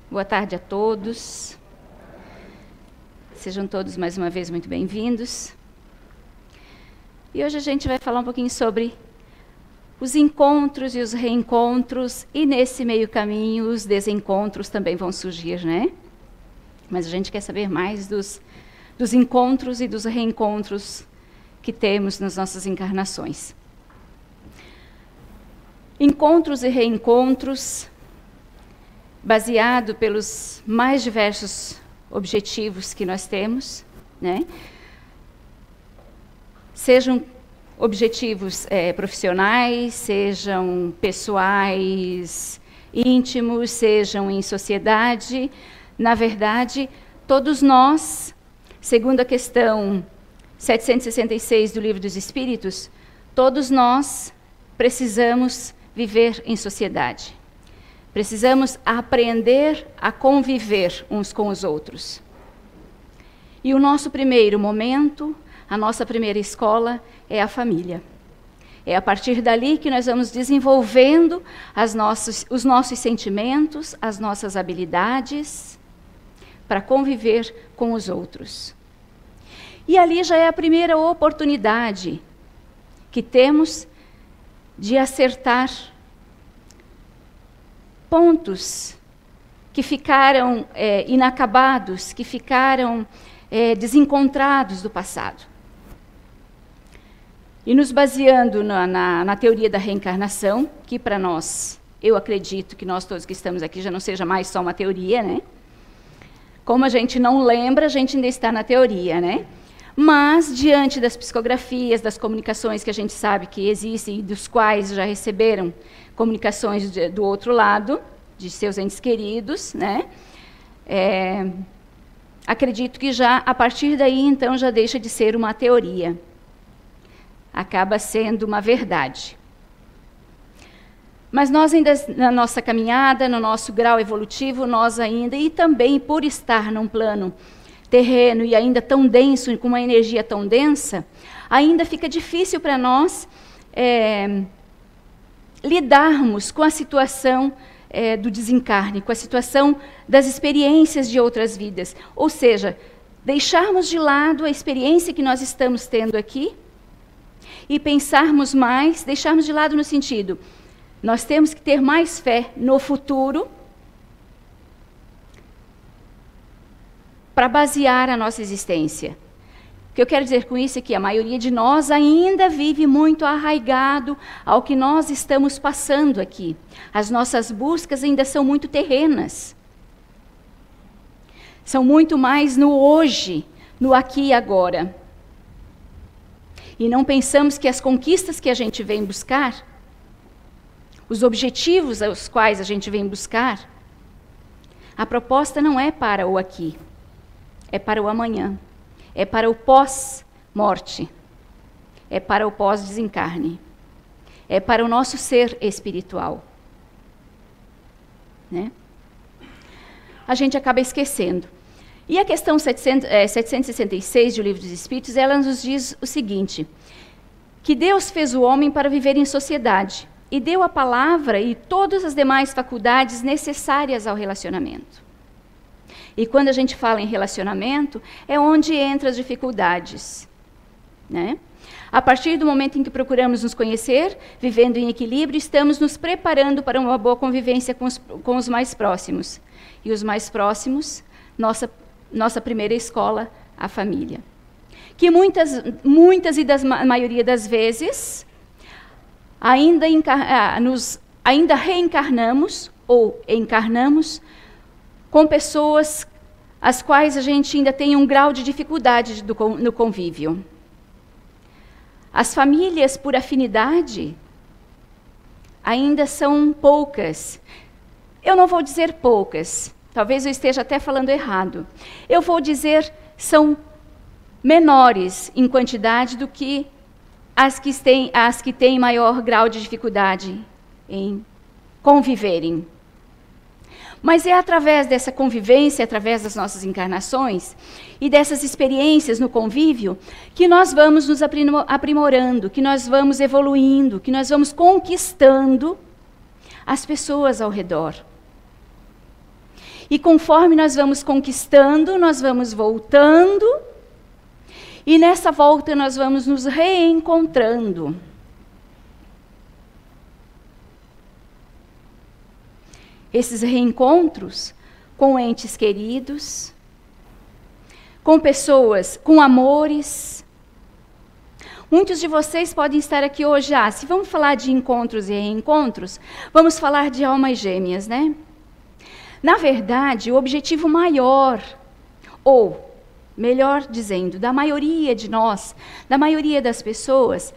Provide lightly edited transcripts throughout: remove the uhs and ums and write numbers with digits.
Boa tarde a todos. Sejam todos mais uma vez muito bem-vindos. E hoje a gente vai falar um pouquinho sobre os encontros e os reencontros, e nesse meio caminho os desencontros também vão surgir, né? Mas a gente quer saber mais dos encontros e dos reencontros que temos nas nossas encarnações. Encontros e reencontros baseado pelos mais diversos objetivos que nós temos, né? Sejam objetivos profissionais, sejam pessoais, íntimos, sejam em sociedade. Na verdade, todos nós, segundo a questão 766 do Livro dos Espíritos, todos nós precisamos viver em sociedade. Precisamos aprender a conviver uns com os outros. E o nosso primeiro momento, a nossa primeira escola é a família. É a partir dali que nós vamos desenvolvendo os nossos sentimentos, as nossas habilidades para conviver com os outros. E ali já é a primeira oportunidade que temos de acertar pontos que ficaram inacabados, que ficaram desencontrados do passado. E nos baseando na teoria da reencarnação, que para nós, eu acredito que nós todos que estamos aqui já não seja mais só uma teoria, né? Como a gente não lembra, a gente ainda está na teoria, né? Mas, diante das psicografias, das comunicações que a gente sabe que existem e dos quais já receberam comunicações do outro lado, de seus entes queridos, né? Acredito que já, a partir daí, então, já deixa de ser uma teoria. Acaba sendo uma verdade. Mas nós ainda, na nossa caminhada, no nosso grau evolutivo, nós ainda, e também por estar num plano terreno e ainda tão denso, com uma energia tão densa, ainda fica difícil para nós lidarmos com a situação do desencarne, com a situação das experiências de outras vidas. Ou seja, deixarmos de lado a experiência que nós estamos tendo aqui e pensarmos mais, deixarmos de lado no sentido, nós temos que ter mais fé no futuro para basear a nossa existência. O que eu quero dizer com isso é que a maioria de nós ainda vive muito arraigado ao que nós estamos passando aqui. As nossas buscas ainda são muito terrenas. São muito mais no hoje, no aqui e agora. E não pensamos que as conquistas que a gente vem buscar, os objetivos aos quais a gente vem buscar, a proposta não é para o aqui, é para o amanhã, é para o pós-morte, é para o pós-desencarne, é para o nosso ser espiritual. Né? A gente acaba esquecendo. E a questão 766 do Livro dos Espíritos, ela nos diz o seguinte, que Deus fez o homem para viver em sociedade e deu a palavra e todas as demais faculdades necessárias ao relacionamento. E quando a gente fala em relacionamento, é onde entram as dificuldades. Né? A partir do momento em que procuramos nos conhecer, vivendo em equilíbrio, estamos nos preparando para uma boa convivência com os mais próximos. E os mais próximos, nossa primeira escola, a família. Que muitas e a maioria das vezes, ainda reencarnamos ou encarnamos com pessoas as quais a gente ainda tem um grau de dificuldade no convívio. As famílias por afinidade ainda são poucas. Eu não vou dizer poucas, talvez eu esteja até falando errado. Eu vou dizer são menores em quantidade do que as que têm maior grau de dificuldade em conviverem. Mas é através dessa convivência, através das nossas encarnações e dessas experiências no convívio que nós vamos nos aprimorando, que nós vamos evoluindo, que nós vamos conquistando as pessoas ao redor. E conforme nós vamos conquistando, nós vamos voltando, e nessa volta nós vamos nos reencontrando. Esses reencontros com entes queridos, com pessoas, com amores. Muitos de vocês podem estar aqui hoje, se vamos falar de encontros e reencontros, vamos falar de almas gêmeas, né? Na verdade, o objetivo maior, ou, melhor dizendo, da maioria de nós, da maioria das pessoas,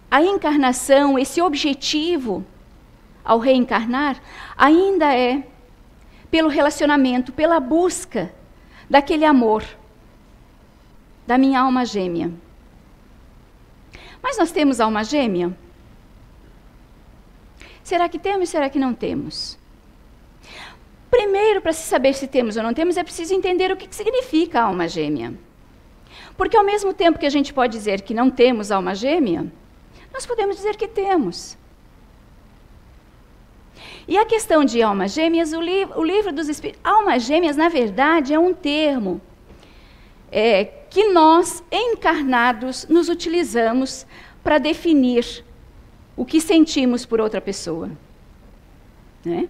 a encarnação, esse objetivo, ao reencarnar, ainda é pelo relacionamento, pela busca daquele amor, da minha alma gêmea. Mas nós temos alma gêmea? Será que temos, será que não temos? Primeiro, para se saber se temos ou não temos, é preciso entender o que significa alma gêmea. Porque ao mesmo tempo que a gente pode dizer que não temos alma gêmea, nós podemos dizer que temos. E a questão de almas gêmeas, o livro dos Espíritos... Almas gêmeas, na verdade, é um termo que nós, encarnados, nos utilizamos para definir o que sentimos por outra pessoa. Né?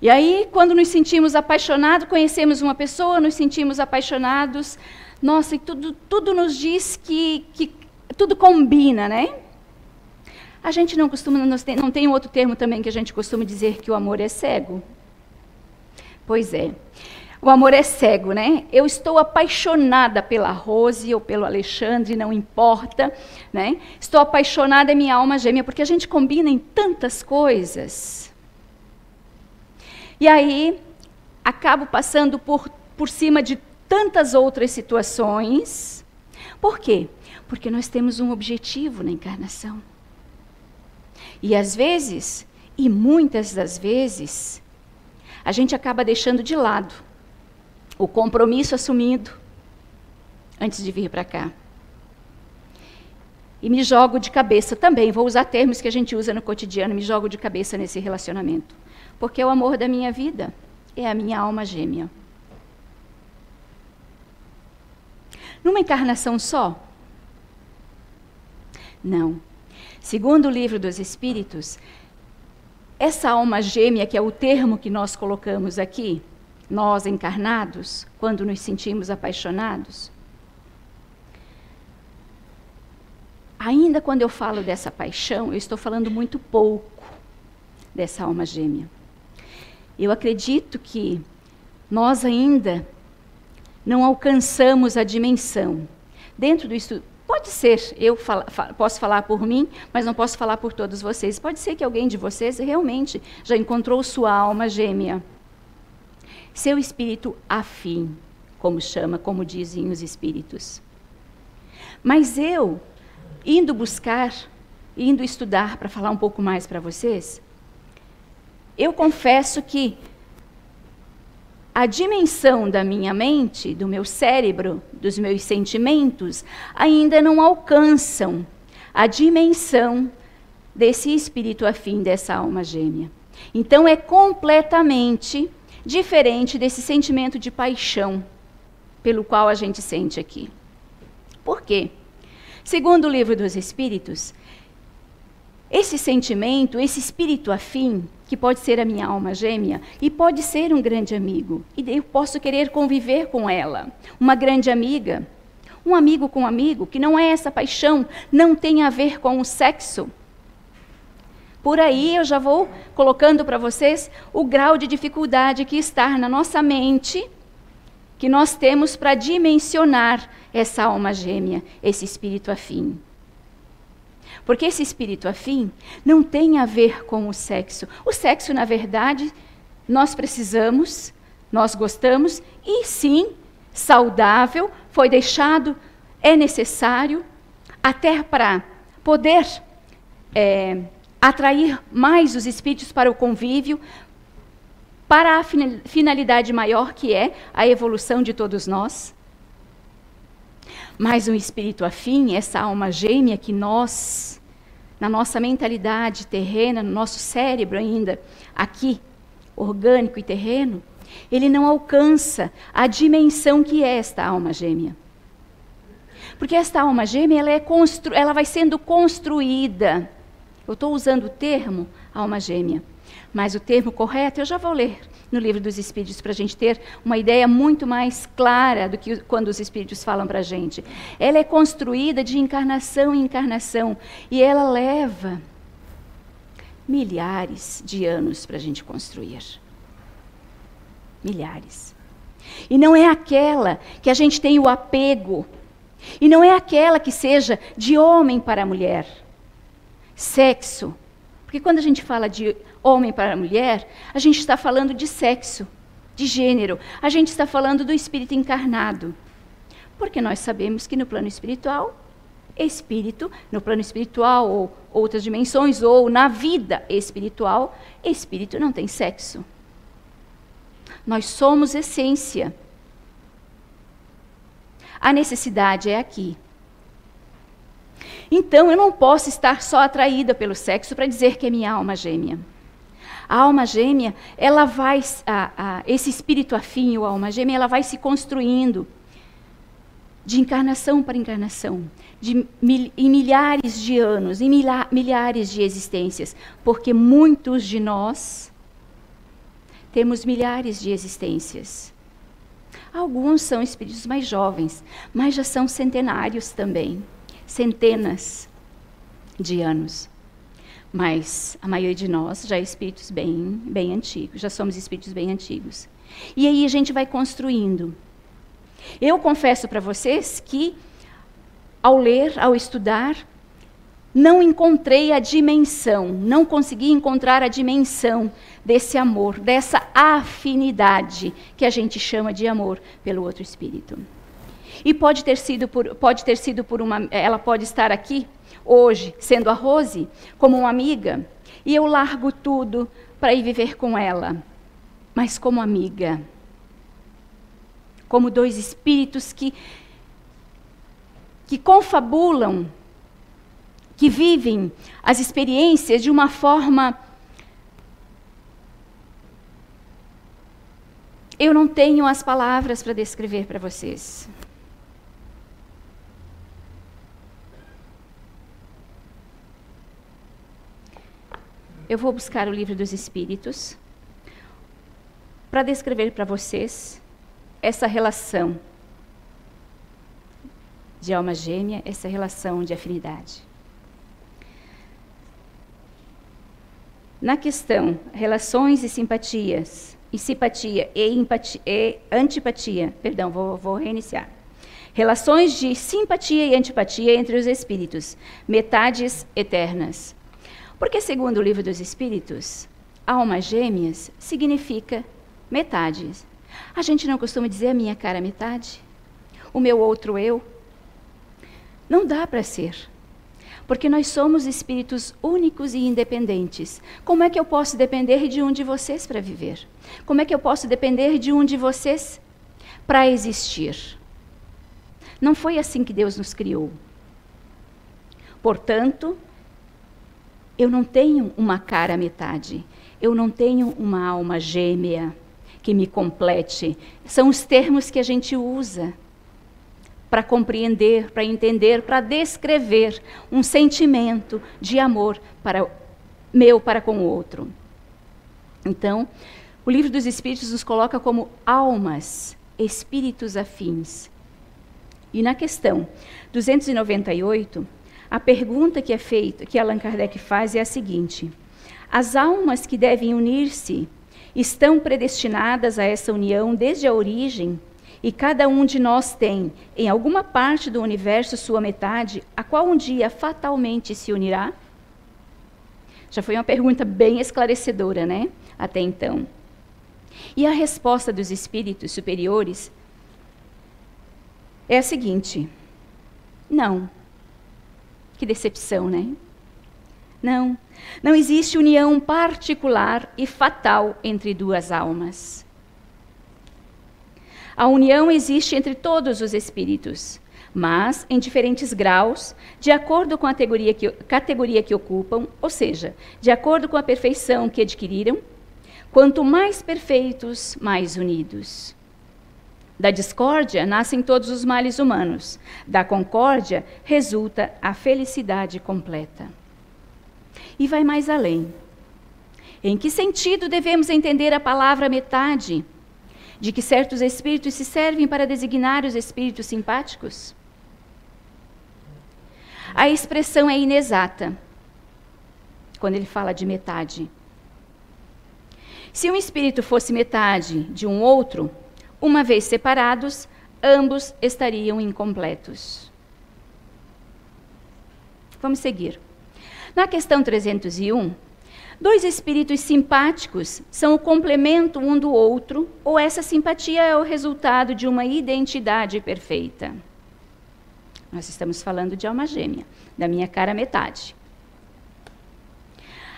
E aí, quando nos sentimos apaixonados, conhecemos uma pessoa, nos sentimos apaixonados, nossa, e tudo nos diz que tudo combina, né? A gente não tem outro termo também que a gente costuma dizer que o amor é cego? Pois é, o amor é cego, né? Eu estou apaixonada pela Rose ou pelo Alexandre, não importa, né? Estou apaixonada, é minha alma gêmea, porque a gente combina em tantas coisas. E aí, acabo passando por cima de tantas outras situações. Por quê? Porque nós temos um objetivo na encarnação. E às vezes, e muitas das vezes, a gente acaba deixando de lado o compromisso assumido antes de vir para cá. E me jogo de cabeça também, vou usar termos que a gente usa no cotidiano, me jogo de cabeça nesse relacionamento. Porque o amor da minha vida é a minha alma gêmea. Numa encarnação só? Não. Segundo o livro dos Espíritos, essa alma gêmea, que é o termo que nós colocamos aqui, nós encarnados, quando nos sentimos apaixonados, ainda quando eu falo dessa paixão, eu estou falando muito pouco dessa alma gêmea. Eu acredito que nós ainda não alcançamos a dimensão. Dentro do estudo, pode ser, eu posso falar por mim, mas não posso falar por todos vocês. Pode ser que alguém de vocês realmente já encontrou sua alma gêmea. Seu espírito afim, como dizem os espíritos. Mas eu, indo estudar para falar um pouco mais para vocês, eu confesso que a dimensão da minha mente, do meu cérebro, dos meus sentimentos, ainda não alcançam a dimensão desse espírito afim, dessa alma gêmea. Então, é completamente diferente desse sentimento de paixão pelo qual a gente sente aqui. Por quê? Segundo o livro dos Espíritos, esse sentimento, esse espírito afim, que pode ser a minha alma gêmea, e pode ser um grande amigo, e eu posso querer conviver com ela, uma grande amiga, um amigo com um amigo, que não é essa paixão, não tem a ver com o sexo. Por aí eu já vou colocando para vocês o grau de dificuldade que está na nossa mente, que nós temos para dimensionar essa alma gêmea, esse espírito afim. Porque esse espírito afim não tem a ver com o sexo. O sexo, na verdade, nós precisamos, nós gostamos, e sim, saudável, foi deixado, é necessário, até para poder atrair mais os espíritos para o convívio, para a finalidade maior que é a evolução de todos nós. Mas um espírito afim, essa alma gêmea que nós, na nossa mentalidade terrena, no nosso cérebro ainda, aqui, orgânico e terreno, ele não alcança a dimensão que é esta alma gêmea. Porque esta alma gêmea, ela vai sendo construída. Eu estou usando o termo alma gêmea, mas o termo correto eu já vou ler no Livro dos Espíritos, para a gente ter uma ideia muito mais clara do que quando os Espíritos falam para a gente. Ela é construída de encarnação em encarnação, e ela leva milhares de anos para a gente construir. Milhares. E não é aquela que a gente tem o apego, e não é aquela que seja de homem para mulher. Sexo. Porque quando a gente fala de homem para mulher, a gente está falando de sexo, de gênero. A gente está falando do espírito encarnado. Porque nós sabemos que no plano espiritual, no plano espiritual ou outras dimensões, ou na vida espiritual, espírito não tem sexo. Nós somos essência. A necessidade é aqui. Então, eu não posso estar só atraída pelo sexo para dizer que é minha alma gêmea. A alma gêmea, ela vai, esse espírito afim, ou alma gêmea, ela vai se construindo de encarnação para encarnação, em milhares de anos, em milhares de existências, porque muitos de nós temos milhares de existências. Alguns são espíritos mais jovens, mas já são centenários também. Centenas de anos. Mas a maioria de nós já é espíritos bem antigos, já somos espíritos bem antigos. E aí a gente vai construindo. Eu confesso para vocês que, ao ler, ao estudar, não encontrei a dimensão, não consegui encontrar a dimensão desse amor, dessa afinidade que a gente chama de amor pelo outro espírito. E pode ter sido por uma... Ela pode estar aqui, hoje, sendo a Rose, como uma amiga, e eu largo tudo para ir viver com ela. Mas como amiga. Como dois espíritos que confabulam, que vivem as experiências de uma forma... Eu não tenho as palavras para descrever para vocês. Eu vou buscar o Livro dos Espíritos para descrever para vocês essa relação de alma gêmea, essa relação de afinidade. Na questão relações e simpatias, e simpatia e antipatia, perdão, vou reiniciar. Relações de simpatia e antipatia entre os espíritos, metades eternas. Porque, segundo o Livro dos Espíritos, almas gêmeas significa metades. A gente não costuma dizer a minha cara metade, o meu outro eu. Não dá para ser, porque nós somos espíritos únicos e independentes. Como é que eu posso depender de um de vocês para viver? Como é que eu posso depender de um de vocês para existir? Não foi assim que Deus nos criou. Portanto, eu não tenho uma cara metade, eu não tenho uma alma gêmea que me complete. São os termos que a gente usa para compreender, para entender, para descrever um sentimento de amor para com o outro. Então, o Livro dos Espíritos nos coloca como almas, espíritos afins. E na questão 298, a pergunta que é feita, que Allan Kardec faz é a seguinte: as almas que devem unir-se estão predestinadas a essa união desde a origem, e cada um de nós tem, em alguma parte do universo, sua metade, a qual um dia fatalmente se unirá? Já foi uma pergunta bem esclarecedora, né? Até então. E a resposta dos espíritos superiores é a seguinte: não. Que decepção, né? Não existe união particular e fatal entre duas almas. A união existe entre todos os espíritos, mas em diferentes graus, de acordo com a categoria que ocupam, ou seja, de acordo com a perfeição que adquiriram, Quanto mais perfeitos, mais unidos. Da discórdia nascem todos os males humanos. Da concórdia resulta a felicidade completa. E vai mais além. Em que sentido devemos entender a palavra metade? De que certos espíritos se servem para designar os espíritos simpáticos? A expressão é inexata quando ele fala de metade. Se um espírito fosse metade de um outro, uma vez separados, ambos estariam incompletos. Vamos seguir. Na questão 301, dois espíritos simpáticos são o complemento um do outro, ou essa simpatia é o resultado de uma identidade perfeita? Nós estamos falando de alma gêmea, da minha cara metade.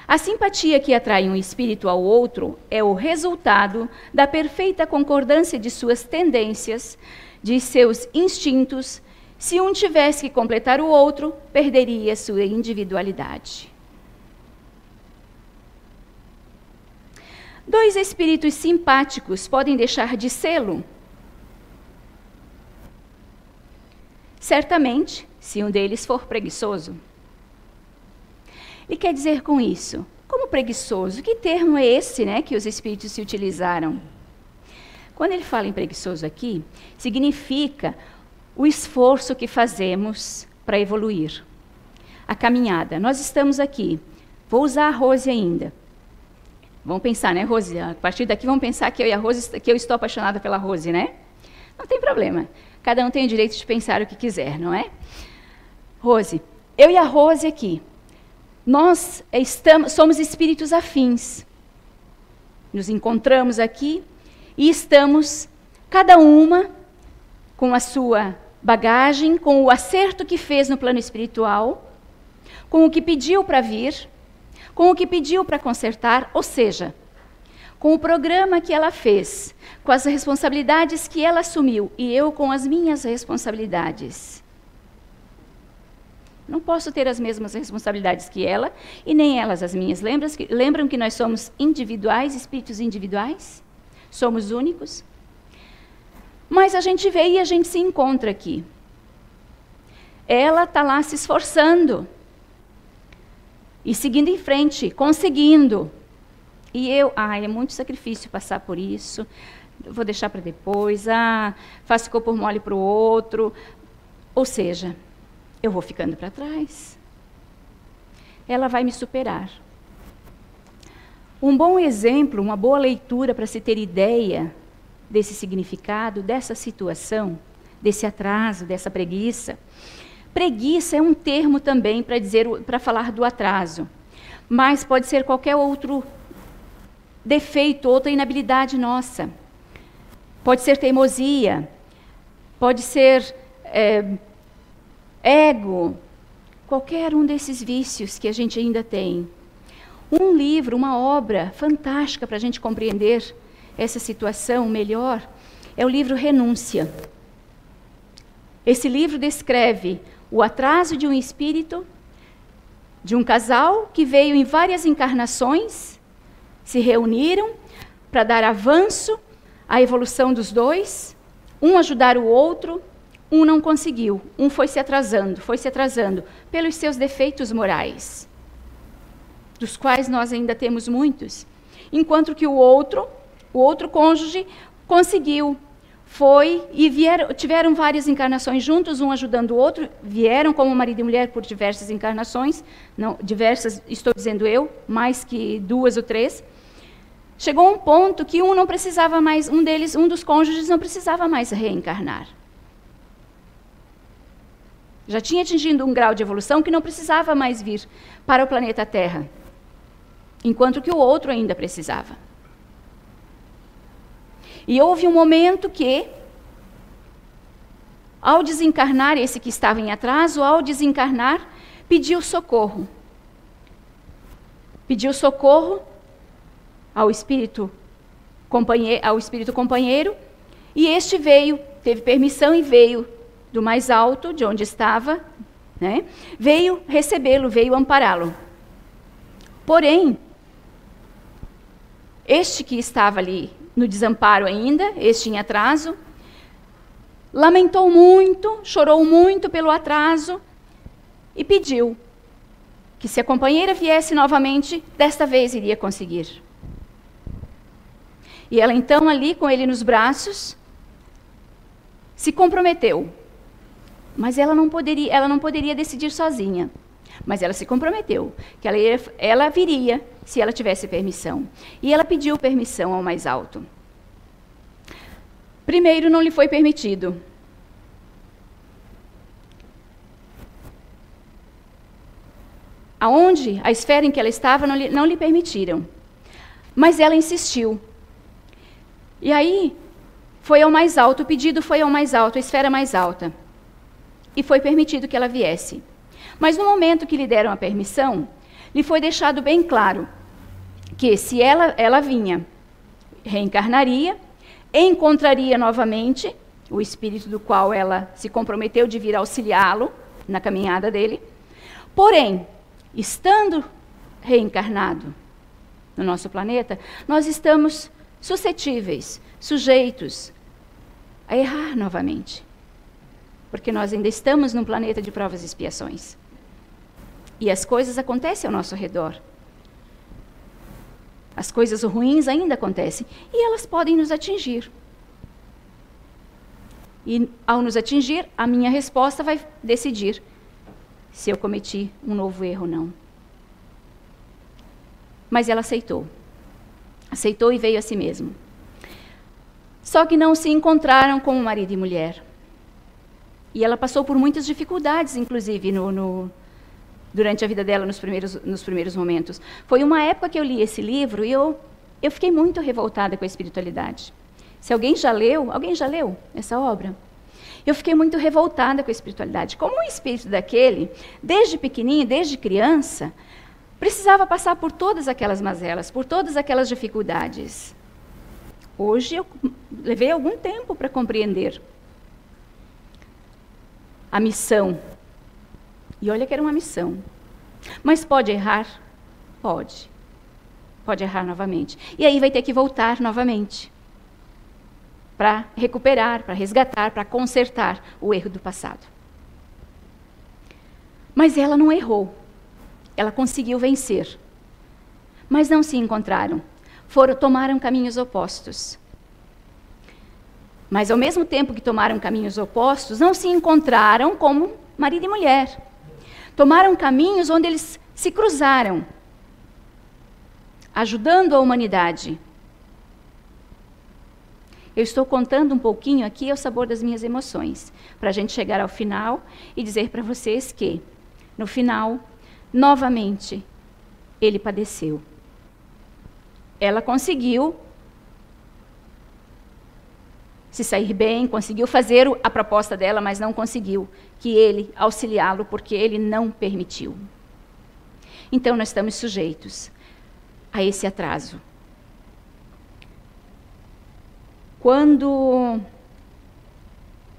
A simpatia que atrai um espírito ao outro é o resultado da perfeita concordância de suas tendências, de seus instintos. Se um tivesse que completar o outro, perderia sua individualidade. Dois espíritos simpáticos podem deixar de sê-lo? Certamente, se um deles for preguiçoso. E quer dizer com isso? Como preguiçoso? Que termo é esse, né, que os espíritos se utilizaram? Quando ele fala em preguiçoso aqui, significa o esforço que fazemos para evoluir. A caminhada. Nós estamos aqui. Vou usar a Rose ainda. Vamos pensar, né, Rose? A partir daqui vamos pensar que eu e a Rose, que eu estou apaixonada pela Rose, né? Não tem problema. Cada um tem o direito de pensar o que quiser, não é? Rose, eu e a Rose aqui. Nós somos espíritos afins. Nos encontramos aqui e estamos, cada uma, com a sua bagagem, com o acerto que fez no plano espiritual, com o que pediu para vir, com o que pediu para consertar, ou seja, com o programa que ela fez, com as responsabilidades que ela assumiu e eu com as minhas responsabilidades. Não posso ter as mesmas responsabilidades que ela, e nem elas as minhas. Lembram que nós somos individuais, espíritos individuais? Somos únicos? Mas a gente vê e a gente se encontra aqui. Ela está lá se esforçando. E seguindo em frente, conseguindo. E eu, é muito sacrifício passar por isso. Vou deixar para depois. Faço corpo mole para o outro. Ou seja, eu vou ficando para trás. Ela vai me superar. Um bom exemplo, uma boa leitura para se ter ideia desse significado, dessa situação, desse atraso, dessa preguiça. Preguiça é um termo também para falar do atraso, mas pode ser qualquer outro defeito, outra inabilidade nossa. Pode ser teimosia, pode ser ego, qualquer um desses vícios que a gente ainda tem. Um livro, uma obra fantástica para a gente compreender essa situação melhor, é o livro Renúncia. Esse livro descreve o atraso de um espírito, de um casal que veio em várias encarnações, se reuniram para dar avanço à evolução dos dois, um ajudar o outro. Um não conseguiu, um foi se atrasando pelos seus defeitos morais, dos quais nós ainda temos muitos, enquanto que o outro cônjuge conseguiu, foi e tiveram várias encarnações juntos, um ajudando o outro, vieram como marido e mulher por diversas encarnações, não diversas, estou dizendo eu, mais que 2 ou 3. Chegou a um ponto que um não precisava mais, um dos cônjuges não precisava mais reencarnar. Já tinha atingido um grau de evolução que não precisava mais vir para o planeta Terra, enquanto que o outro ainda precisava. E houve um momento que, ao desencarnar, esse que estava em atraso, ao desencarnar, pediu socorro. Pediu socorro ao espírito companheiro, e este veio, teve permissão e veio do mais alto, de onde estava, né? Veio recebê-lo, veio ampará-lo. Porém, este que estava ali no desamparo ainda, este em atraso, lamentou muito, chorou muito pelo atraso e pediu que, se a companheira viesse novamente, desta vez iria conseguir. E ela então, ali com ele nos braços, se comprometeu. Mas ela não poderia decidir sozinha. Mas ela se comprometeu, que ela viria se ela tivesse permissão. E ela pediu permissão ao mais alto. Primeiro, não lhe foi permitido. Aonde a esfera em que ela estava não lhe permitiram. Mas ela insistiu. E aí, foi ao mais alto, o pedido foi ao mais alto, a esfera mais alta. E foi permitido que ela viesse. Mas no momento que lhe deram a permissão, lhe foi deixado bem claro que, se ela vinha, reencarnaria, encontraria novamente o espírito do qual ela se comprometeu de vir auxiliá-lo na caminhada dele. Porém, estando reencarnado no nosso planeta, nós estamos suscetíveis, sujeitos a errar novamente. Porque nós ainda estamos num planeta de provas e expiações. E as coisas acontecem ao nosso redor. As coisas ruins ainda acontecem. E elas podem nos atingir. E ao nos atingir, a minha resposta vai decidir se eu cometi um novo erro ou não. Mas ela aceitou. Aceitou e veio a si mesma. Só que não se encontraram como marido e mulher. E ela passou por muitas dificuldades, inclusive, durante a vida dela, nos primeiros momentos. Foi uma época que eu li esse livro e eu fiquei muito revoltada com a espiritualidade. Se alguém já leu essa obra? Eu fiquei muito revoltada com a espiritualidade. Como um espírito daquele, desde pequenininho, desde criança, precisava passar por todas aquelas mazelas, por todas aquelas dificuldades. Hoje eu levei algum tempo para compreender a missão. E olha que era uma missão. Mas pode errar? Pode. Pode errar novamente. E aí vai ter que voltar novamente. Para recuperar, para resgatar, para consertar o erro do passado. Mas ela não errou. Ela conseguiu vencer. Mas não se encontraram. Tomaram caminhos opostos. Mas ao mesmo tempo que tomaram caminhos opostos, não se encontraram como marido e mulher. Tomaram caminhos onde eles se cruzaram, ajudando a humanidade. Eu estou contando um pouquinho aqui ao sabor das minhas emoções, para a gente chegar ao final e dizer para vocês que, no final, novamente, ele padeceu. Ela conseguiu se sair bem, conseguiu fazer a proposta dela, mas não conseguiu que ele auxiliá-lo, porque ele não permitiu. Então, nós estamos sujeitos a esse atraso. Quando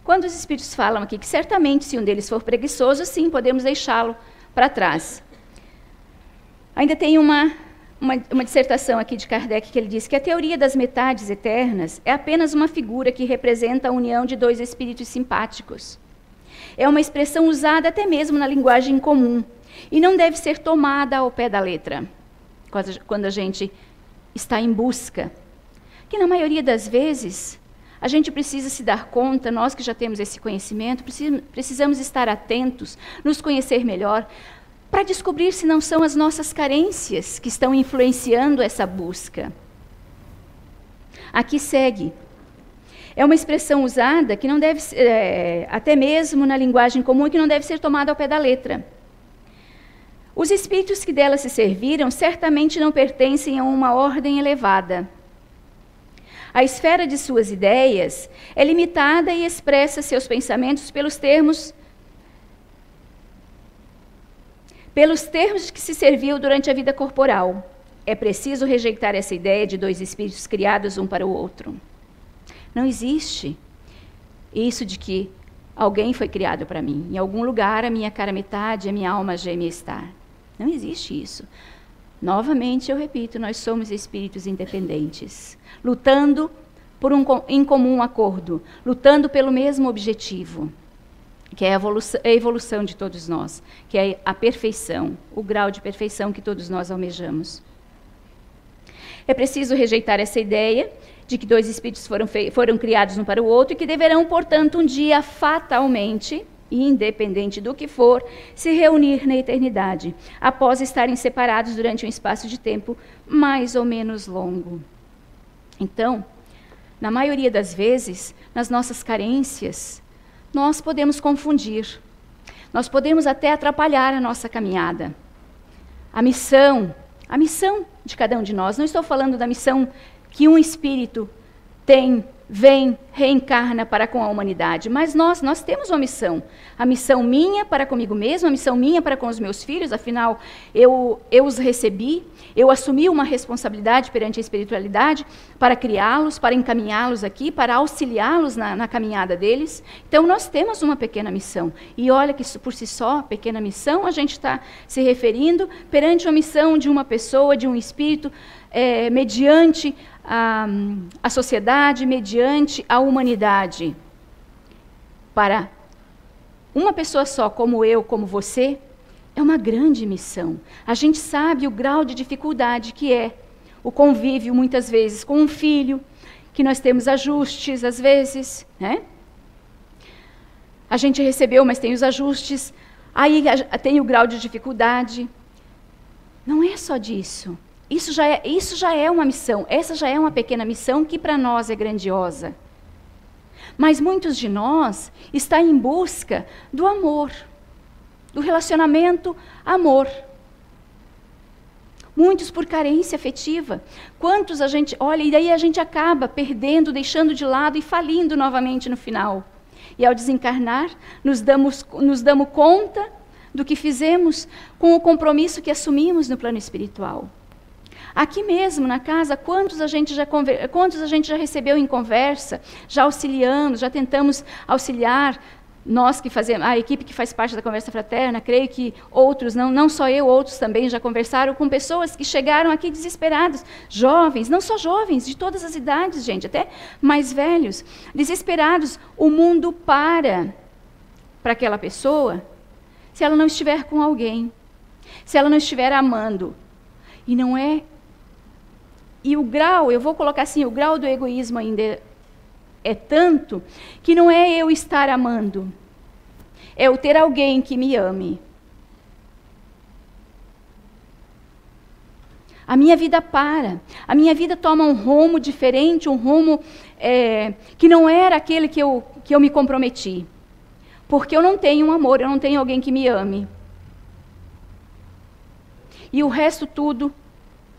os espíritos falam aqui que certamente, se um deles for preguiçoso, sim, podemos deixá-lo para trás. Ainda tem uma dissertação aqui de Kardec que ele diz que a teoria das metades eternas é apenas uma figura que representa a união de dois espíritos simpáticos. É uma expressão usada até mesmo na linguagem comum e não deve ser tomada ao pé da letra, quando a gente está em busca. Que na maioria das vezes a gente precisa se dar conta, nós que já temos esse conhecimento, precisamos estar atentos, nos conhecer melhor, para descobrir se não são as nossas carências que estão influenciando essa busca. Aqui segue. É uma expressão usada que não deve ser, até mesmo na linguagem comum, que não deve ser tomada ao pé da letra. Os espíritos que dela se serviram certamente não pertencem a uma ordem elevada. A esfera de suas ideias é limitada e expressa seus pensamentos pelos termos de que se serviu durante a vida corporal. É preciso rejeitar essa ideia de dois espíritos criados um para o outro. Não existe isso de que alguém foi criado para mim. Em algum lugar a minha cara metade, a minha alma gêmea está. Não existe isso. Novamente eu repito, nós somos espíritos independentes, lutando por em comum acordo, lutando pelo mesmo objetivo, que é a evolução de todos nós, que é a perfeição, o grau de perfeição que todos nós almejamos. É preciso rejeitar essa ideia de que dois espíritos foram criados um para o outro e que deverão, portanto, um dia fatalmente, independente do que for, se reunir na eternidade, após estarem separados durante um espaço de tempo mais ou menos longo. Então, na maioria das vezes, nas nossas carências, nós podemos confundir, nós podemos até atrapalhar a nossa caminhada. A missão de cada um de nós, não estou falando da missão que um espírito tem, vem, reencarna para com a humanidade, mas nós temos uma missão. A missão minha para comigo mesmo, a missão minha para com os meus filhos, afinal, eu os recebi, eu assumi uma responsabilidade perante a espiritualidade para criá-los, para encaminhá-los aqui, para auxiliá-los na caminhada deles. Então, nós temos uma pequena missão. E olha que por si só, pequena missão, a gente está se referindo perante a missão de uma pessoa, de um espírito, mediante a sociedade, mediante a humanidade. Para uma pessoa só, como eu, como você, é uma grande missão. A gente sabe o grau de dificuldade que é o convívio, muitas vezes, com um filho, que nós temos ajustes, às vezes, né? A gente recebeu, mas tem os ajustes, aí tem o grau de dificuldade. Não é só disso. Isso já é uma missão, essa já é uma pequena missão que para nós é grandiosa. Mas muitos de nós estão em busca do amor, do relacionamento amor. Muitos por carência afetiva. Quantos a gente olha e daí a gente acaba perdendo, deixando de lado e falindo novamente no final. E ao desencarnar, nos damos conta do que fizemos com o compromisso que assumimos no plano espiritual. Aqui mesmo, na casa, quantos a gente já recebeu em conversa, já auxiliando, já tentamos auxiliar, nós que fazemos, a equipe que faz parte da Conversa Fraterna, creio que outros, não só eu, outros também já conversaram com pessoas que chegaram aqui desesperados, jovens, não só jovens, de todas as idades, gente, até mais velhos, desesperados. O mundo para aquela pessoa se ela não estiver com alguém, se ela não estiver amando. E não é... E o grau, eu vou colocar assim, o grau do egoísmo ainda é tanto que não é eu estar amando, é eu ter alguém que me ame. A minha vida para, a minha vida toma um rumo diferente, um rumo que não era aquele que eu me comprometi. Porque eu não tenho um amor, eu não tenho alguém que me ame. E o resto tudo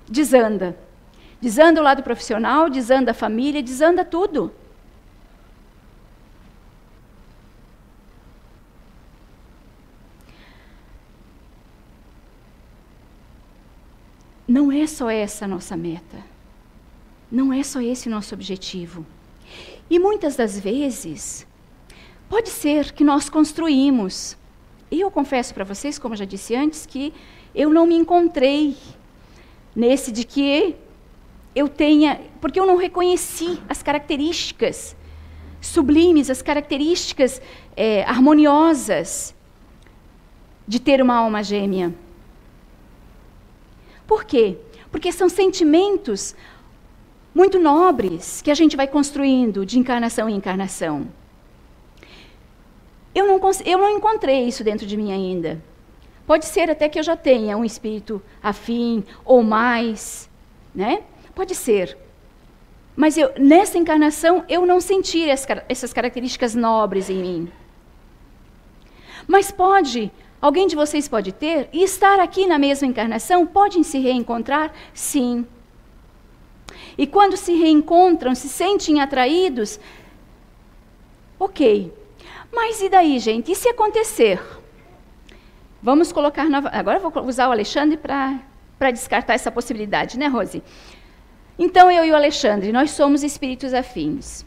desanda. Desanda o lado profissional, desanda a família, desanda tudo. Não é só essa a nossa meta. Não é só esse o nosso objetivo. E muitas das vezes, pode ser que nós construímos. E eu confesso para vocês, como eu já disse antes, que eu não me encontrei nesse de que eu tenha, porque eu não reconheci as características sublimes, as características harmoniosas de ter uma alma gêmea. Por quê? Porque são sentimentos muito nobres que a gente vai construindo de encarnação em encarnação. Eu não encontrei isso dentro de mim ainda. Pode ser até que eu já tenha um espírito afim ou mais, né? Pode ser. Mas nessa encarnação, eu não senti essas características nobres em mim. Mas alguém de vocês pode ter, e estar aqui na mesma encarnação, podem se reencontrar? Sim. E quando se reencontram, se sentem atraídos? Ok. Mas e daí, gente? E se acontecer? Vamos colocar... Agora eu vou usar o Alexandre para descartar essa possibilidade, né, Rose? Então, eu e o Alexandre, nós somos espíritos afins.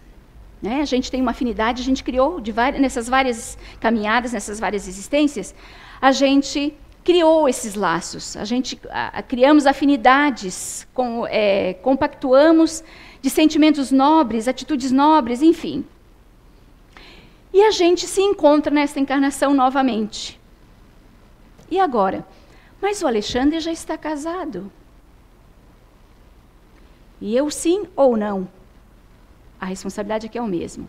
Né? A gente tem uma afinidade, a gente criou, nessas várias caminhadas, nessas várias existências, a gente criou esses laços, criamos afinidades, compactuamos de sentimentos nobres, atitudes nobres, enfim. E a gente se encontra nesta encarnação novamente. E agora? Mas o Alexandre já está casado. E eu sim ou não? A responsabilidade aqui é o mesmo.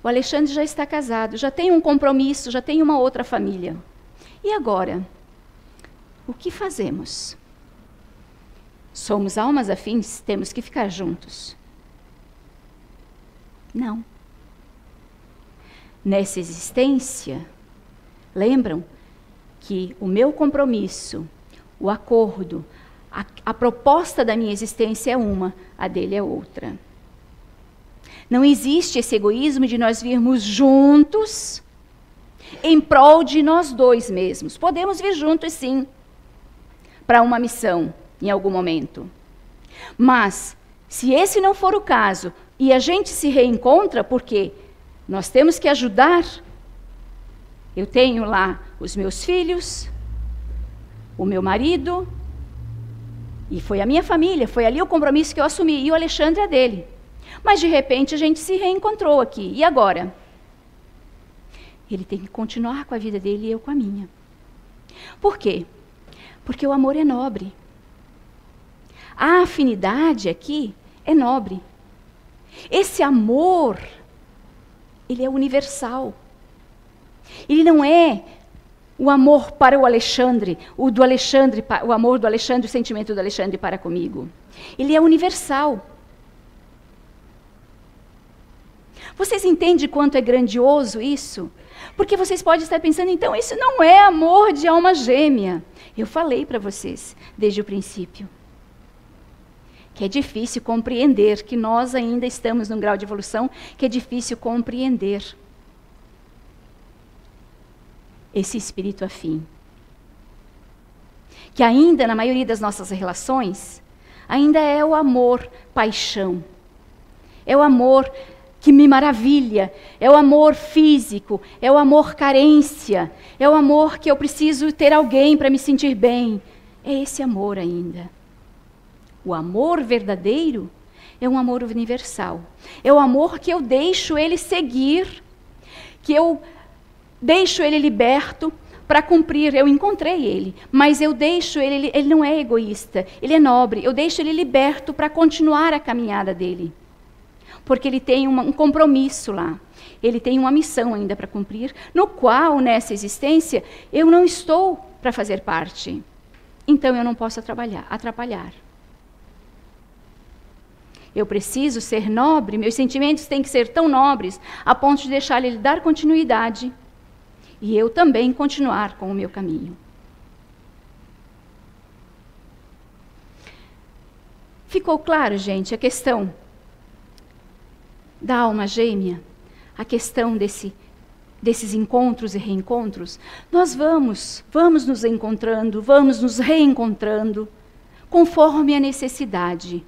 O Alexandre já está casado, já tem um compromisso, já tem uma outra família. E agora? O que fazemos? Somos almas afins, temos que ficar juntos. Não. Nessa existência, lembram que o meu compromisso, o acordo, a proposta da minha existência é uma, a dele é outra. Não existe esse egoísmo de nós virmos juntos em prol de nós dois mesmos. Podemos vir juntos, sim, para uma missão, em algum momento. Mas, se esse não for o caso, e a gente se reencontra, porque nós temos que ajudar, eu tenho lá os meus filhos, o meu marido, e foi a minha família, foi ali o compromisso que eu assumi, e o Alexandre é dele. Mas, de repente, a gente se reencontrou aqui. E agora? Ele tem que continuar com a vida dele e eu com a minha. Por quê? Porque o amor é nobre. A afinidade aqui é nobre. Esse amor, ele é universal. Ele não é o amor para o Alexandre, o amor do Alexandre, o sentimento do Alexandre para comigo. Ele é universal. Vocês entendem quanto é grandioso isso? Porque vocês podem estar pensando, então, isso não é amor de alma gêmea. Eu falei para vocês, desde o princípio, que é difícil compreender, que nós ainda estamos num grau de evolução que é difícil compreender esse espírito afim. Que ainda, na maioria das nossas relações, ainda é o amor paixão. É o amor que me maravilha, é o amor físico, é o amor carência, é o amor que eu preciso ter alguém para me sentir bem. É esse amor ainda. O amor verdadeiro é um amor universal. É o amor que eu deixo ele seguir, que eu deixo ele liberto para cumprir. Eu encontrei ele, mas eu deixo ele não é egoísta, ele é nobre. Eu deixo ele liberto para continuar a caminhada dele. Porque ele tem um compromisso lá. Ele tem uma missão ainda para cumprir, no qual, nessa existência, eu não estou para fazer parte. Então, eu não posso atrapalhar. Eu preciso ser nobre, meus sentimentos têm que ser tão nobres, a ponto de deixar ele dar continuidade. E eu também continuar com o meu caminho. Ficou claro, gente, a questão da alma gêmea, a questão desses encontros e reencontros? Nós vamos nos encontrando, vamos nos reencontrando, conforme a necessidade.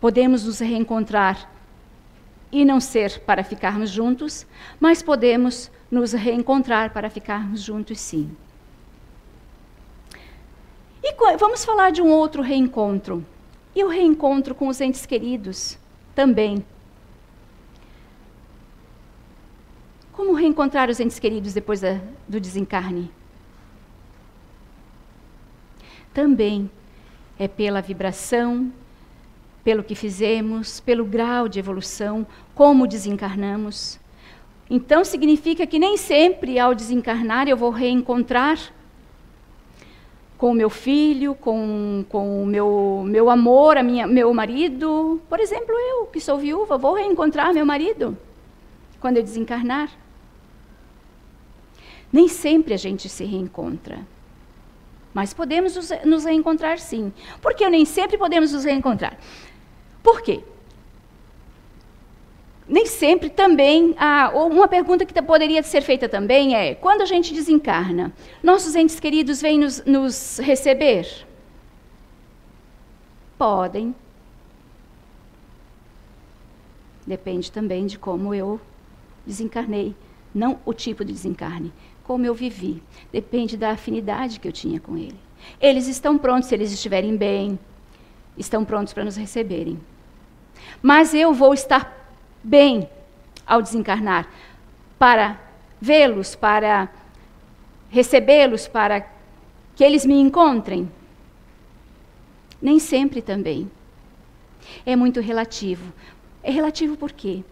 Podemos nos reencontrar e não ser para ficarmos juntos, mas podemos nos reencontrar para ficarmos juntos, sim. E vamos falar de um outro reencontro. E o reencontro com os entes queridos também. Como reencontrar os entes queridos depois do desencarne? Também é pela vibração, pelo que fizemos, pelo grau de evolução, como desencarnamos. Então significa que nem sempre ao desencarnar eu vou reencontrar com o meu filho, com o meu amor, meu marido. Por exemplo, eu, que sou viúva, vou reencontrar meu marido quando eu desencarnar. Nem sempre a gente se reencontra. Mas podemos nos reencontrar, sim. Por que nem sempre podemos nos reencontrar? Por quê? Nem sempre também, uma pergunta que poderia ser feita também é, quando a gente desencarna, nossos entes queridos vêm nos receber? Podem. Depende também de como eu desencarnei. Não o tipo de desencarne, como eu vivi. Depende da afinidade que eu tinha com ele. Eles estão prontos, se eles estiverem bem, estão prontos para nos receberem. Mas eu vou estar bem ao desencarnar, para vê-los, para recebê-los, para que eles me encontrem? Nem sempre também. É muito relativo. É relativo por quê?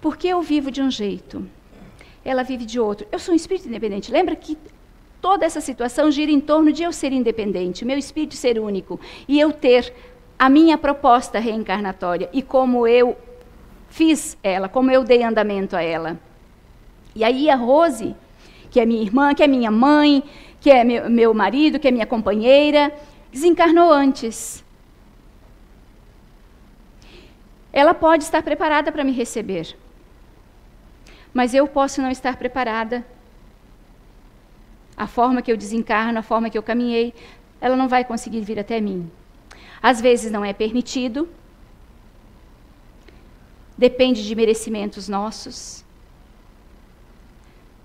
Porque eu vivo de um jeito, ela vive de outro. Eu sou um espírito independente. Lembra que toda essa situação gira em torno de eu ser independente, meu espírito ser único, e eu ter a minha proposta reencarnatória, e como eu fiz ela, como eu dei andamento a ela. E aí a Rose, que é minha irmã, que é minha mãe, que é meu marido, que é minha companheira, desencarnou antes. Ela pode estar preparada para me receber, mas eu posso não estar preparada. A forma que eu desencarno, a forma que eu caminhei, ela não vai conseguir vir até mim. Às vezes não é permitido, depende de merecimentos nossos.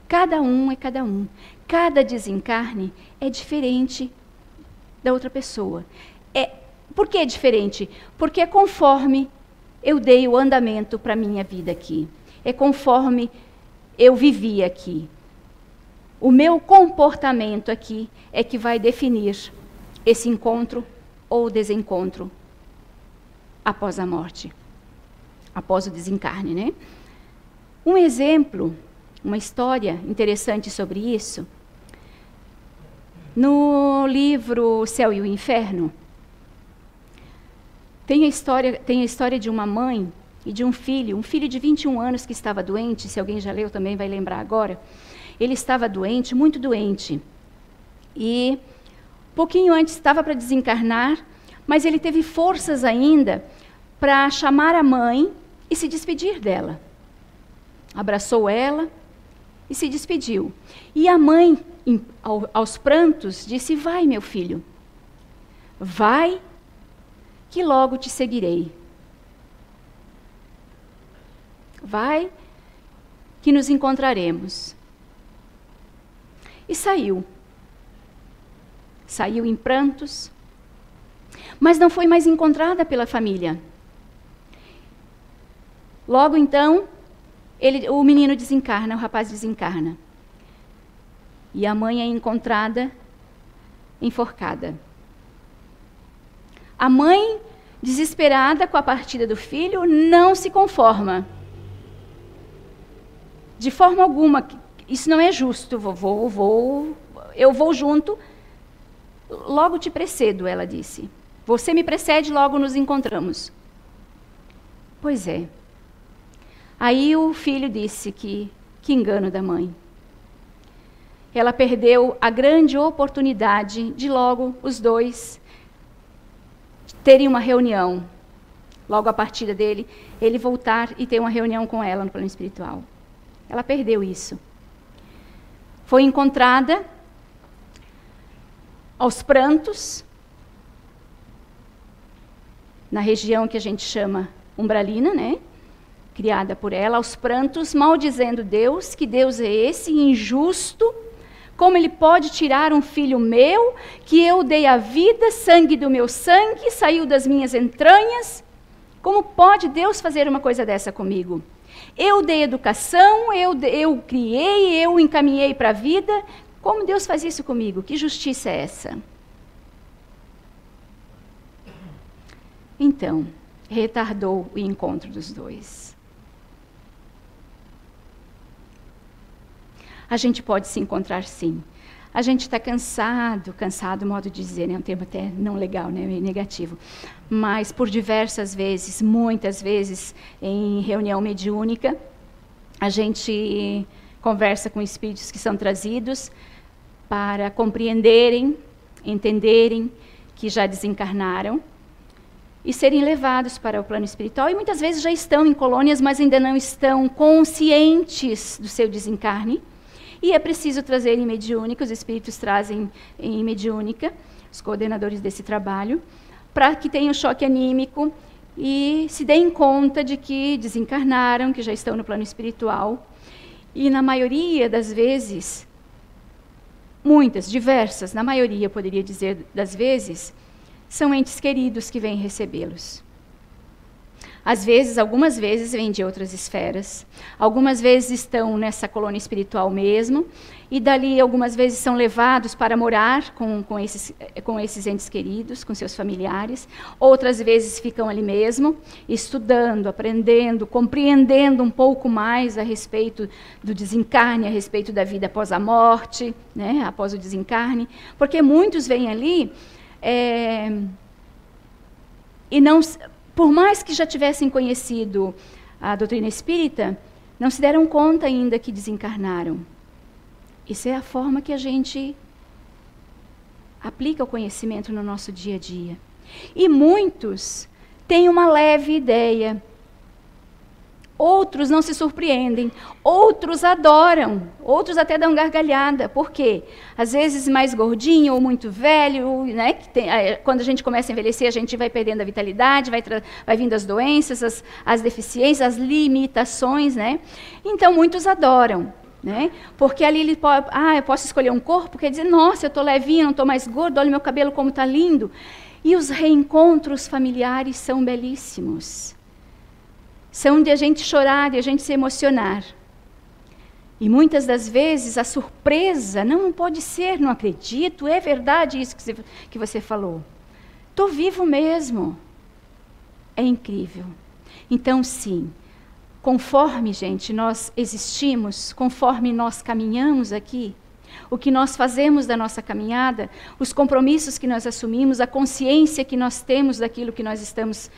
Cada um é cada um. Cada desencarne é diferente da outra pessoa. Por que é diferente? Porque é conforme eu dei o andamento para a minha vida aqui. É conforme eu vivi aqui. O meu comportamento aqui é que vai definir esse encontro ou desencontro após a morte, após o desencarne, né? Um exemplo, uma história interessante sobre isso, no livro O Céu e o Inferno, tem a história de uma mãe e de um filho de 21 anos que estava doente. Se alguém já leu também vai lembrar agora. Ele estava doente, muito doente, e pouquinho antes estava para desencarnar, mas ele teve forças ainda para chamar a mãe e se despedir dela. Abraçou ela e se despediu. E a mãe, aos prantos, disse: vai, meu filho, vai, que logo te seguirei. Vai, que nos encontraremos. E saiu. Saiu em prantos, mas não foi mais encontrada pela família. Logo então, o menino desencarna, o rapaz desencarna. E a mãe é encontrada enforcada. A mãe, desesperada com a partida do filho, não se conforma. De forma alguma, isso não é justo, eu vou junto, logo te precedo, ela disse. Você me precede, logo nos encontramos. Pois é. Aí o filho disse que engano da mãe. Ela perdeu a grande oportunidade de logo os dois terem uma reunião. Logo a partida dele, ele voltar e ter uma reunião com ela no plano espiritual. Ela perdeu isso. Foi encontrada aos prantos, na região que a gente chama umbralina, né? Criada por ela, aos prantos, maldizendo Deus, que Deus é esse injusto, como ele pode tirar um filho meu, que eu dei a vida, sangue do meu sangue, saiu das minhas entranhas, como pode Deus fazer uma coisa dessa comigo? Eu dei educação, eu criei, eu encaminhei para a vida, como Deus faz isso comigo? Que justiça é essa? Então, retardou o encontro dos dois. A gente pode se encontrar sim. A gente está cansado, modo de dizer, né? Um termo até não legal, né? Meio negativo. Mas por diversas vezes, muitas vezes, em reunião mediúnica, a gente conversa com espíritos que são trazidos para compreenderem, entenderem que já desencarnaram e serem levados para o plano espiritual. E muitas vezes já estão em colônias, mas ainda não estão conscientes do seu desencarne. E é preciso trazer em mediúnica, os espíritos trazem em mediúnica, os coordenadores desse trabalho, para que tenham choque anímico e se deem conta de que desencarnaram, que já estão no plano espiritual. E na maioria das vezes, muitas, diversas, na maioria, eu poderia dizer, das vezes, são entes queridos que vêm recebê-los. Às vezes, algumas vezes, vêm de outras esferas. Algumas vezes estão nessa colônia espiritual mesmo. E dali, algumas vezes, são levados para morar com esses entes queridos, com seus familiares. Outras vezes ficam ali mesmo, estudando, aprendendo, compreendendo um pouco mais a respeito do desencarne, a respeito da vida após a morte, né, após o desencarne. Porque muitos vêm ali e não... Por mais que já tivessem conhecido a doutrina espírita, não se deram conta ainda que desencarnaram. Isso é a forma que a gente aplica o conhecimento no nosso dia a dia. E muitos têm uma leve ideia. Outros não se surpreendem, outros adoram, outros até dão gargalhada. Por quê? Às vezes mais gordinho ou muito velho, né? Quando a gente começa a envelhecer, a gente vai perdendo a vitalidade, vai vindo as doenças, as deficiências, as limitações, né? Então, muitos adoram, né? Porque ali ele pode, eu posso escolher um corpo, quer dizer, nossa, eu estou levinho, não estou mais gordo, olha meu cabelo como está lindo. E os reencontros familiares são belíssimos. São de a gente chorar, de a gente se emocionar. E muitas das vezes a surpresa, não pode ser, não acredito, é verdade isso que você falou. Estou vivo mesmo. É incrível. Então, sim, conforme, gente, nós existimos, conforme nós caminhamos aqui, o que nós fazemos da nossa caminhada, os compromissos que nós assumimos, a consciência que nós temos daquilo que nós estamos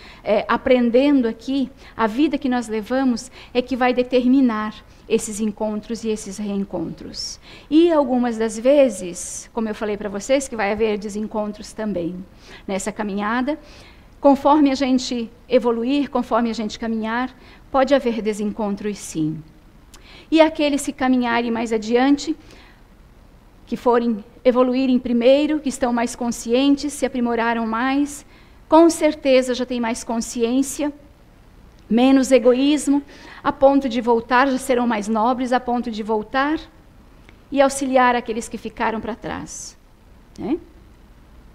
aprendendo aqui, a vida que nós levamos, é que vai determinar esses encontros e esses reencontros. E algumas das vezes, como eu falei para vocês, que vai haver desencontros também nessa caminhada, conforme a gente evoluir, conforme a gente caminhar, pode haver desencontros sim. E aqueles que caminharem mais adiante, que forem evoluírem primeiro, que estão mais conscientes, se aprimoraram mais, com certeza já têm mais consciência, menos egoísmo, a ponto de voltar, já serão mais nobres, a ponto de voltar e auxiliar aqueles que ficaram para trás. Né?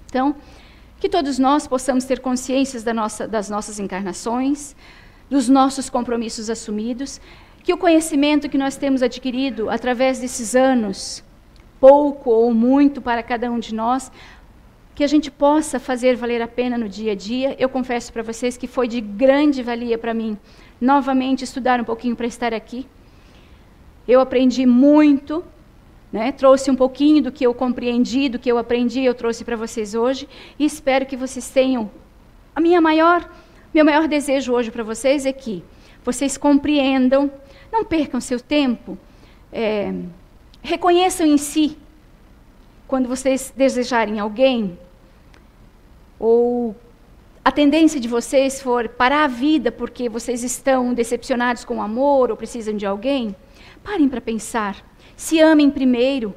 Então, que todos nós possamos ter consciências das nossas encarnações, dos nossos compromissos assumidos, que o conhecimento que nós temos adquirido através desses anos, pouco ou muito para cada um de nós, que a gente possa fazer valer a pena no dia a dia. Eu confesso para vocês que foi de grande valia para mim, novamente, estudar um pouquinho para estar aqui. Eu aprendi muito, né? Trouxe um pouquinho do que eu compreendi, do que eu aprendi, eu trouxe para vocês hoje, e espero que vocês tenham... Meu maior desejo hoje para vocês é que vocês compreendam, não percam seu tempo, reconheçam em si, quando vocês desejarem alguém, ou a tendência de vocês for parar a vida porque vocês estão decepcionados com o amor ou precisam de alguém, parem para pensar, se amem primeiro,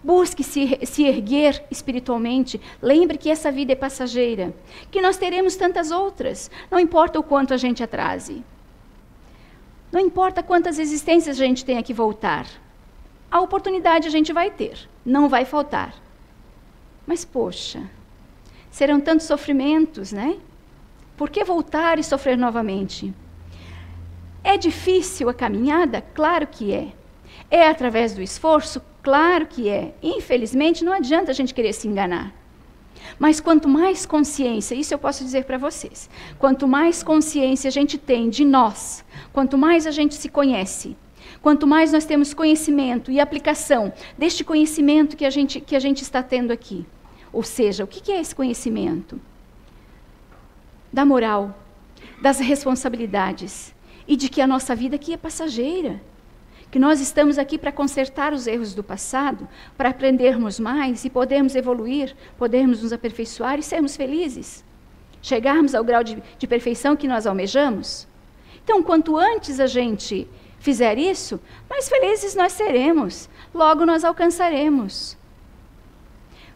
busque se erguer espiritualmente, lembre que essa vida é passageira, que nós teremos tantas outras, não importa o quanto a gente atrase, não importa quantas existências a gente tenha que voltar, a oportunidade a gente vai ter, não vai faltar. Mas, poxa, serão tantos sofrimentos, né? Por que voltar e sofrer novamente? É difícil a caminhada? Claro que é. É através do esforço? Claro que é. Infelizmente, não adianta a gente querer se enganar. Mas quanto mais consciência, isso eu posso dizer para vocês, quanto mais consciência a gente tem de nós, quanto mais a gente se conhece, quanto mais nós temos conhecimento e aplicação deste conhecimento que a gente está tendo aqui. Ou seja, o que é esse conhecimento? Da moral, das responsabilidades e de que a nossa vida aqui é passageira. Que nós estamos aqui para consertar os erros do passado, para aprendermos mais e podermos evoluir, podermos nos aperfeiçoar e sermos felizes. Chegarmos ao grau de perfeição que nós almejamos. Então, quanto antes a gente fizer isso, mais felizes nós seremos, logo nós alcançaremos.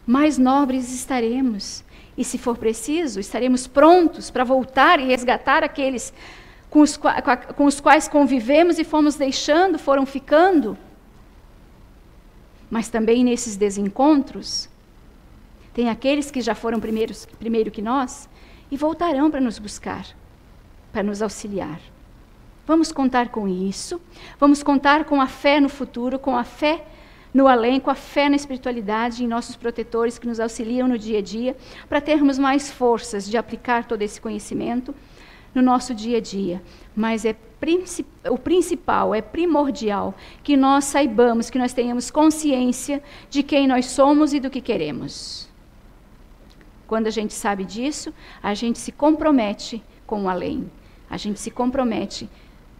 Mais nobres estaremos, e se for preciso, estaremos prontos para voltar e resgatar aqueles com os quais convivemos e fomos deixando, foram ficando. Mas também nesses desencontros, tem aqueles que já foram primeiro que nós e voltarão para nos buscar, para nos auxiliar. Vamos contar com isso, vamos contar com a fé no futuro, com a fé no além, com a fé na espiritualidade, em nossos protetores que nos auxiliam no dia a dia, para termos mais forças de aplicar todo esse conhecimento no nosso dia a dia. Mas o principal, é primordial, que nós saibamos, que nós tenhamos consciência de quem nós somos e do que queremos. Quando a gente sabe disso, a gente se compromete com o além. A gente se compromete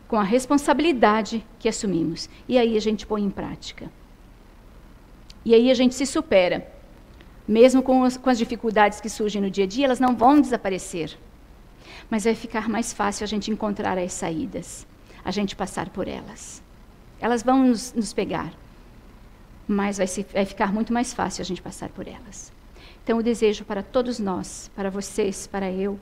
com a responsabilidade que assumimos. E aí a gente põe em prática. E aí a gente se supera. Mesmo com as dificuldades que surgem no dia a dia, elas não vão desaparecer. Mas vai ficar mais fácil a gente encontrar as saídas, a gente passar por elas. Elas vão nos pegar, mas vai ficar muito mais fácil a gente passar por elas. Então, o desejo para todos nós, para vocês, para eu,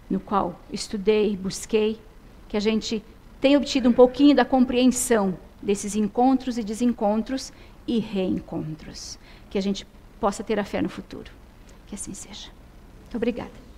no qual estudei, busquei, que a gente tenha obtido um pouquinho da compreensão desses encontros e desencontros e reencontros. Que a gente possa ter a fé no futuro. Que assim seja. Muito obrigada.